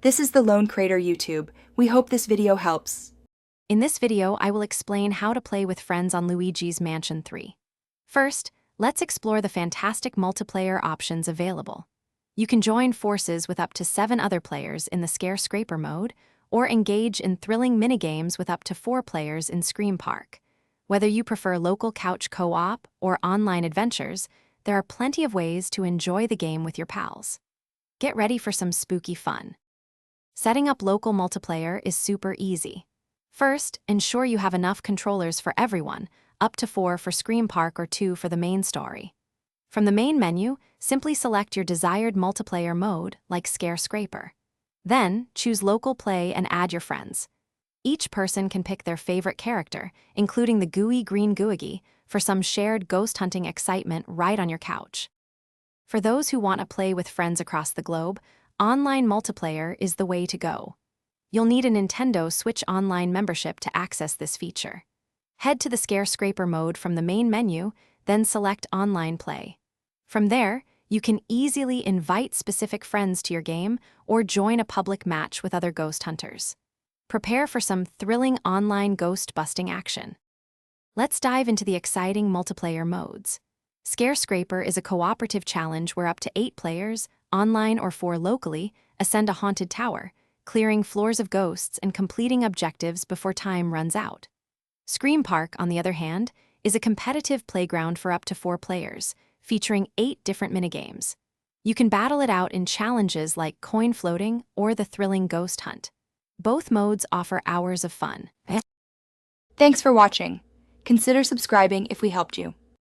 This is the Lone Crater YouTube. We hope this video helps. In this video, I will explain how to play with friends on Luigi's Mansion 3. First, let's explore the fantastic multiplayer options available. You can join forces with up to 7 other players in the Scare-Scraper mode, or engage in thrilling minigames with up to 4 players in Scream Park. Whether you prefer local couch co-op or online adventures, there are plenty of ways to enjoy the game with your pals. Get ready for some spooky fun. Setting up local multiplayer is super easy. First, ensure you have enough controllers for everyone, up to 4 for Scream Park or 2 for the main story. From the main menu, simply select your desired multiplayer mode, like Scare-Scraper. Then, choose Local Play and add your friends. Each person can pick their favorite character, including the gooey green googie, for some shared ghost hunting excitement right on your couch. For those who want to play with friends across the globe, online multiplayer is the way to go. You'll need a Nintendo Switch Online membership to access this feature. Head to the Scare-Scraper mode from the main menu, then select Online Play. From there, you can easily invite specific friends to your game or join a public match with other ghost hunters. Prepare for some thrilling online ghost-busting action. Let's dive into the exciting multiplayer modes. Scare-Scraper is a cooperative challenge where up to 8 players, online or 4 locally, ascend a haunted tower, clearing floors of ghosts and completing objectives before time runs out. Scream Park, on the other hand, is a competitive playground for up to 4 players, featuring 8 different minigames. You can battle it out in challenges like coin floating or the thrilling ghost hunt. Both modes offer hours of fun. Thanks for watching. Consider subscribing if we helped you.